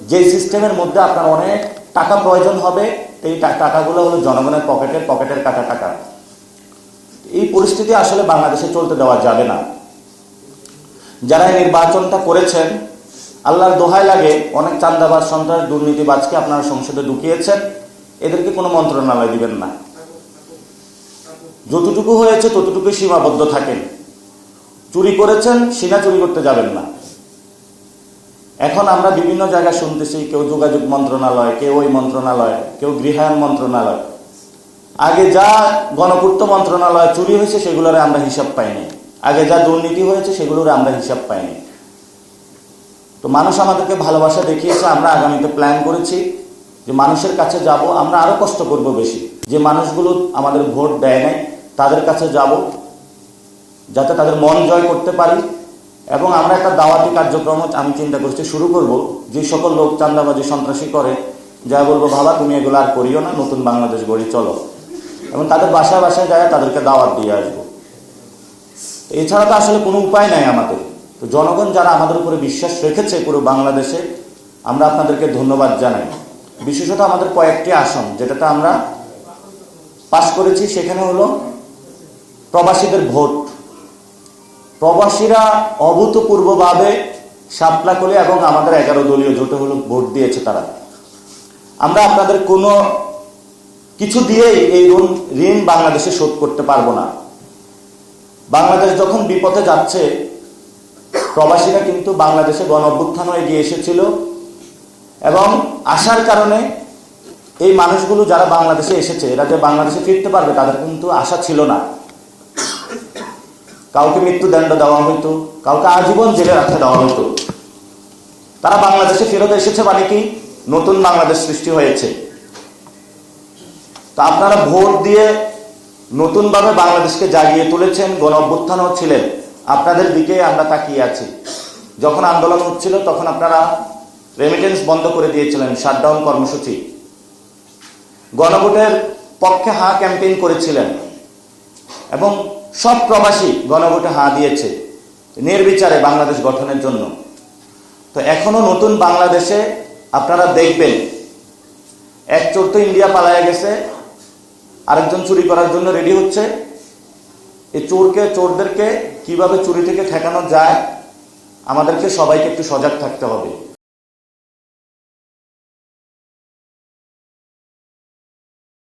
যে সিস্টেমের মধ্যে আপনার অনেক টাকা প্রয়োজন হবে, এই টাকাগুলো হলো জনগণের পকেটের কাটা টাকা। এই পরিস্থিতি আসলে বাংলাদেশে চলতে দেওয়া যাবে না। যারা এই নির্বাচনটা করেছেন, আল্লাহর দোহাই লাগে, অনেক চাঁদাবাজ, সন্ত্রাস, দুর্নীতিবাজকে আপনারা সংসদে ঢুকিয়েছেন, এদেরকে কোনো মন্ত্রণালয় দিবেন না। যতটুকু হয়েছে ততটুকু সীমাবদ্ধ থাকেন। চুরি করেছেন, সিনা চুরি করতে যাবেন না। এখন আমরা বিভিন্ন জায়গায় শুনতেছি, কেউ যোগাযোগ মন্ত্রণালয়, কেউ ওই মন্ত্রণালয়, কেউ গৃহায়ণ মন্ত্রণালয়। আগে যা গণপূর্ত মন্ত্রণালয় চুরি হয়েছে সেগুলোর আমরা হিসাব পাইনি, আগে যা দুর্নীতি হয়েছে সেগুলোর আমরা হিসাব পাইনি। তো মানুষ আমাদেরকে ভালোবাসা দেখিয়েছে। আমরা আগামীতে প্ল্যান করেছি যে মানুষের কাছে যাব, আমরা আরো কষ্ট করব বেশি। যে মানুষগুলো আমাদের ভোট দেয় নাই তাদের কাছে যাব, যাতে তাদের মন জয় করতে পারি। এবং আমরা একটা দাওয়াতি কার্যক্রম আমি চিন্তা করছি শুরু করব। যে সকল লোক চাঁদাবাজি, সন্ত্রাসী করে, যা বলবো, বাবা তুমি এগুলো আর করিও না, নতুন বাংলাদেশ গড়ি চলো। এবং তাদের বাসায় বাসায় যায় তাদেরকে দাওয়াত দিয়ে আসবো। এছাড়া তো আসলে কোনো উপায় নাই আমাদের। তো জনগণ যারা আমাদের উপরে বিশ্বাস রেখেছে পুরো বাংলাদেশে, আমরা আপনাদেরকে ধন্যবাদ জানাই। বিশেষত আমাদের কয়েকটি আসন যেটাতে আমরা পাশ করেছি, সেখানে হলো প্রবাসীদের ভোট। প্রবাসীরা অভূতপূর্বভাবে শাপলাকলি এবং আমাদের 11 দলীয় জোটে হলো ভোট দিয়েছে তারা। আমরা আপনাদের কোনো কিছু দিয়েই এই ঋণ বাংলাদেশে শোধ করতে পারবো না। বাংলাদেশ যখন বিপথে যাচ্ছে, প্রবাসীরা কিন্তু বাংলাদেশে গণ-অভ্যুত্থান এগিয়ে এসেছিল এবং আসার কারণে এই মানুষগুলো যারা বাংলাদেশে এসেছে, এরা যে বাংলাদেশে ফিরতে পারবে তাদের কিন্তু আশা ছিল না। কাউকে মৃত্যুদণ্ড দেওয়া হইতো, কাউকে আজীবন জেলে রাখতে দেওয়া হইতো। তারা বাংলাদেশে ফেরত এসেছে মানে কি, নতুন বাংলাদেশ সৃষ্টি হয়েছে। তো আপনারা ভোট দিয়ে নতুনভাবে বাংলাদেশকে জাগিয়ে তুলেছেন, গণ-অভ্যুত্থানও ছিলেন, আপনাদের দিকে আমরা তাকিয়ে আছি। যখন আন্দোলন হচ্ছিল তখন আপনারা রেমিটেন্স বন্ধ করে দিয়েছিলেন, শাটডাউন কর্মসূচি। গণভোটের পক্ষে হাঁ ক্যাম্পেইন করেছিলেন এবং সব প্রবাসী গণভোটে হাঁ দিয়েছে নির্বিচারে বাংলাদেশ গঠনের জন্য। তো এখনো নতুন বাংলাদেশে আপনারা দেখবেন, এক চোর তো ইন্ডিয়া পালায়া গেছে, আরেকজন চুরি করার জন্য রেডি হচ্ছে। এই চোরদেরকে কিভাবে চুরি থেকে ঠেকানো যায়, আমাদেরকে সবাইকে একটু সজাগ থাকতে হবে।